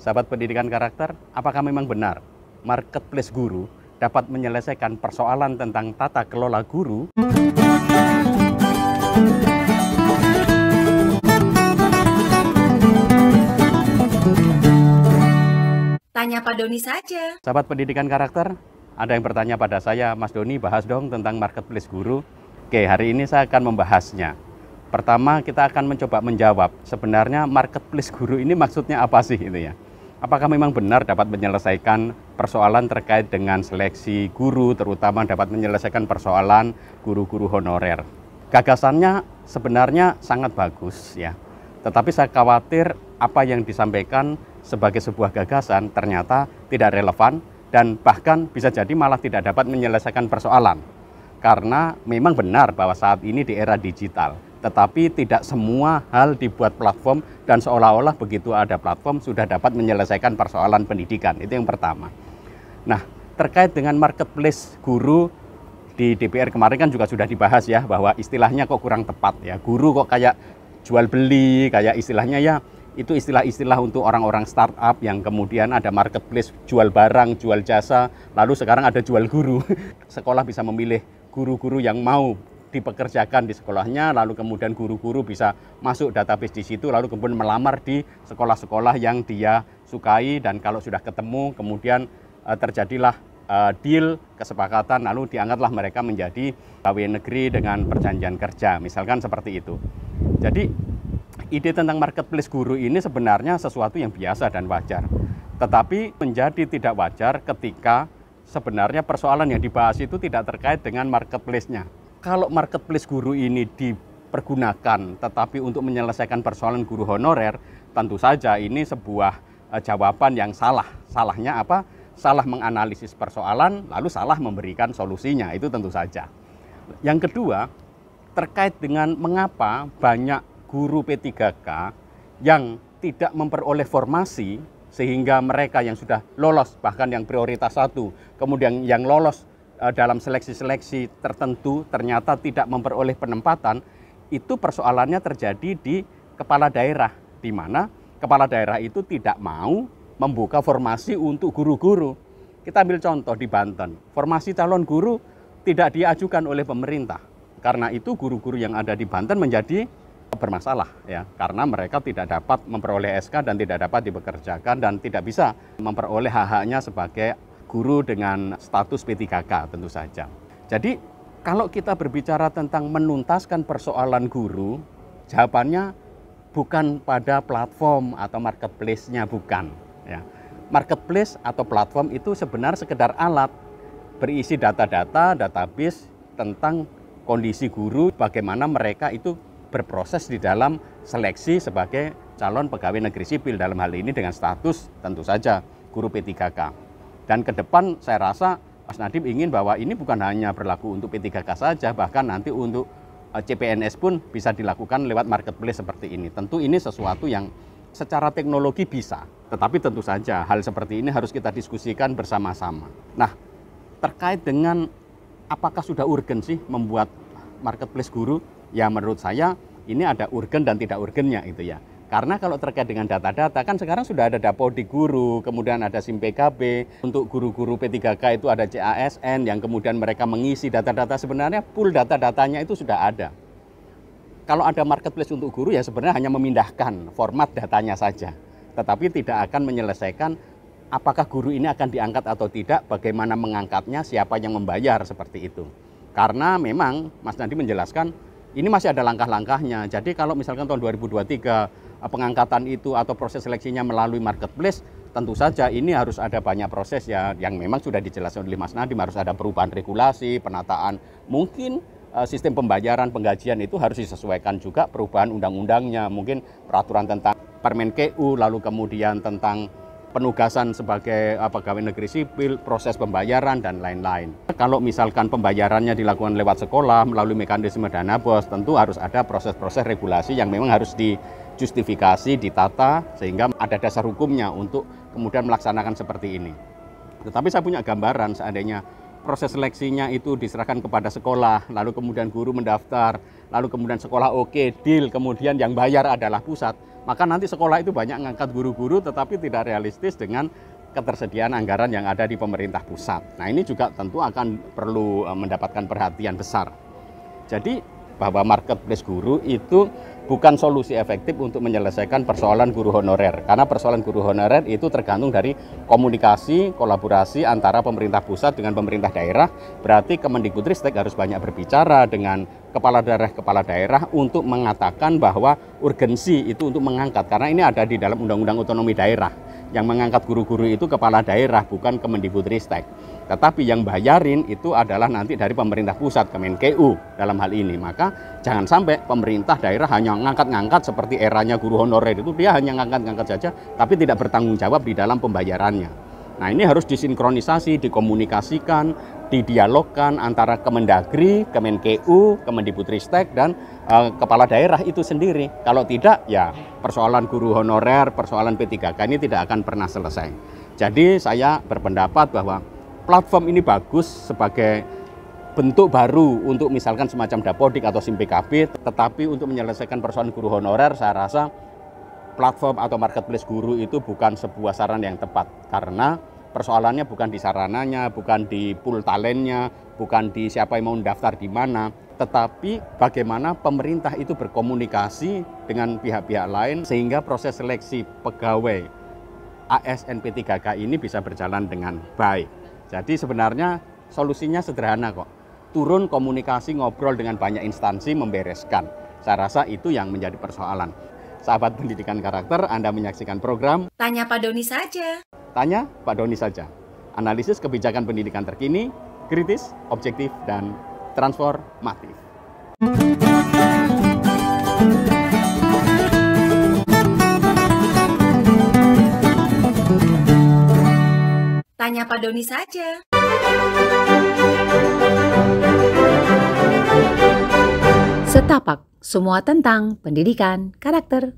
Sahabat pendidikan karakter, apakah memang benar marketplace guru dapat menyelesaikan persoalan tentang tata kelola guru? Tanya Pak Doni saja. Sahabat pendidikan karakter, ada yang bertanya pada saya, Mas Doni bahas dong tentang marketplace guru. Oke, hari ini saya akan membahasnya. Pertama, kita akan mencoba menjawab, sebenarnya marketplace guru ini maksudnya apa sih itu ya? Apakah memang benar dapat menyelesaikan persoalan terkait dengan seleksi guru, terutama dapat menyelesaikan persoalan guru-guru honorer? Gagasannya sebenarnya sangat bagus ya. Tetapi saya khawatir apa yang disampaikan sebagai sebuah gagasan ternyata tidak relevan dan bahkan bisa jadi malah tidak dapat menyelesaikan persoalan. Karena memang benar bahwa saat ini di era digital, tetapi tidak semua hal dibuat platform dan seolah-olah begitu ada platform sudah dapat menyelesaikan persoalan pendidikan. Itu yang pertama. Nah, terkait dengan marketplace guru di DPR kemarin kan juga sudah dibahas ya, bahwa istilahnya kok kurang tepat ya. Guru kok kayak jual beli, kayak istilahnya ya, itu istilah-istilah untuk orang-orang startup yang kemudian ada marketplace jual barang, jual jasa, lalu sekarang ada jual guru. Sekolah bisa memilih guru-guru yang mau dipekerjakan di sekolahnya, lalu kemudian guru-guru bisa masuk database di situ, lalu kemudian melamar di sekolah-sekolah yang dia sukai, dan kalau sudah ketemu kemudian terjadilah deal, kesepakatan, lalu diangkatlah mereka menjadi pegawai negeri dengan perjanjian kerja, misalkan seperti itu. Jadi ide tentang marketplace guru ini sebenarnya sesuatu yang biasa dan wajar, tetapi menjadi tidak wajar ketika sebenarnya persoalan yang dibahas itu tidak terkait dengan marketplace-nya. Kalau marketplace guru ini dipergunakan tetapi untuk menyelesaikan persoalan guru honorer, tentu saja ini sebuah jawaban yang salah. Salahnya apa? Salah menganalisis persoalan, lalu salah memberikan solusinya, itu tentu saja. Yang kedua, terkait dengan mengapa banyak guru P3K yang tidak memperoleh formasi, sehingga mereka yang sudah lolos, bahkan yang prioritas 1, kemudian yang lolos dalam seleksi-seleksi tertentu ternyata tidak memperoleh penempatan, itu persoalannya terjadi di kepala daerah, di mana kepala daerah itu tidak mau membuka formasi untuk guru-guru. Kita ambil contoh di Banten, formasi calon guru tidak diajukan oleh pemerintah. Karena itu guru-guru yang ada di Banten menjadi bermasalah ya, karena mereka tidak dapat memperoleh SK dan tidak dapat dipekerjakan dan tidak bisa memperoleh hak-haknya sebagai guru dengan status P3K tentu saja. Jadi kalau kita berbicara tentang menuntaskan persoalan guru, jawabannya bukan pada platform atau marketplace-nya, bukan ya. Marketplace atau platform itu sebenarnya sekedar alat berisi data-data, database tentang kondisi guru, bagaimana mereka itu berproses di dalam seleksi sebagai calon pegawai negeri sipil, dalam hal ini dengan status tentu saja guru P3K. Dan ke depan saya rasa Mas Nadiem ingin bahwa ini bukan hanya berlaku untuk P3K saja, bahkan nanti untuk CPNS pun bisa dilakukan lewat marketplace seperti ini. Tentu ini sesuatu yang secara teknologi bisa, tetapi tentu saja hal seperti ini harus kita diskusikan bersama-sama. Nah, terkait dengan apakah sudah urgen sih membuat marketplace guru? Ya menurut saya ini ada urgen dan tidak urgennya itu ya. Karena kalau terkait dengan data-data kan sekarang sudah ada Dapodi Guru, kemudian ada SIM PKB, untuk guru-guru P3K itu ada CASN yang kemudian mereka mengisi data-data, sebenarnya pool data-datanya itu sudah ada. Kalau ada marketplace untuk guru ya sebenarnya hanya memindahkan format datanya saja. Tetapi tidak akan menyelesaikan apakah guru ini akan diangkat atau tidak, bagaimana mengangkatnya, siapa yang membayar, seperti itu. Karena memang Mas Nadiem menjelaskan ini masih ada langkah-langkahnya. Jadi kalau misalkan tahun 2023 pengangkatan itu atau proses seleksinya melalui marketplace, tentu saja ini harus ada banyak proses ya yang memang sudah dijelaskan oleh Mas Nadiem, harus ada perubahan regulasi, penataan, mungkin sistem pembayaran, penggajian itu harus disesuaikan juga perubahan undang-undangnya, mungkin peraturan tentang Permenkeu, lalu kemudian tentang penugasan sebagai pegawai negeri sipil, proses pembayaran, dan lain-lain. Kalau misalkan pembayarannya dilakukan lewat sekolah, melalui mekanisme dana bos, tentu harus ada proses-proses regulasi yang memang harus dijustifikasi, ditata, sehingga ada dasar hukumnya untuk kemudian melaksanakan seperti ini. Tetapi saya punya gambaran seandainya proses seleksinya itu diserahkan kepada sekolah, lalu kemudian guru mendaftar, lalu kemudian sekolah oke, deal, kemudian yang bayar adalah pusat, maka nanti sekolah itu banyak ngangkat guru-guru tetapi tidak realistis dengan ketersediaan anggaran yang ada di pemerintah pusat. Nah, ini juga tentu akan perlu mendapatkan perhatian besar. Jadi bahwa marketplace guru itu bukan solusi efektif untuk menyelesaikan persoalan guru honorer. Karena persoalan guru honorer itu tergantung dari komunikasi, kolaborasi antara pemerintah pusat dengan pemerintah daerah. Berarti Kemendikbudristek harus banyak berbicara dengan kepala daerah untuk mengatakan bahwa urgensi itu untuk mengangkat. Karena ini ada di dalam Undang-Undang Otonomi Daerah. Yang mengangkat guru-guru itu kepala daerah, bukan Kemendikbudristek. Tetapi yang bayarin itu adalah nanti dari pemerintah pusat, Kemenkeu dalam hal ini. Maka jangan sampai pemerintah daerah hanya ngangkat-ngangkat seperti eranya guru honorer itu, dia hanya ngangkat-ngangkat saja, tapi tidak bertanggung jawab di dalam pembayarannya. Nah, ini harus disinkronisasi, dikomunikasikan, didialogkan antara Kemendagri, Kemenkeu, Kemendikbudristek, dan kepala daerah itu sendiri. Kalau tidak, ya persoalan guru honorer, persoalan P3K ini tidak akan pernah selesai. Jadi saya berpendapat bahwa platform ini bagus sebagai bentuk baru untuk misalkan semacam Dapodik atau SIM PKB, tetapi untuk menyelesaikan persoalan guru honorer, saya rasa platform atau marketplace guru itu bukan sebuah saran yang tepat, karena persoalannya bukan di sarananya, bukan di pool talentnya, bukan di siapa yang mau daftar di mana, tetapi bagaimana pemerintah itu berkomunikasi dengan pihak-pihak lain sehingga proses seleksi pegawai ASN P3K ini bisa berjalan dengan baik. Jadi sebenarnya solusinya sederhana kok. Turun komunikasi, ngobrol dengan banyak instansi, membereskan. Saya rasa itu yang menjadi persoalan. Sahabat Pendidikan Karakter, Anda menyaksikan program Tanya Pak Doni saja. Tanya Pak Doni saja. Analisis kebijakan pendidikan terkini, kritis, objektif, dan transformatif. Tanya Pak Doni saja. Setapak, semua tentang pendidikan karakter.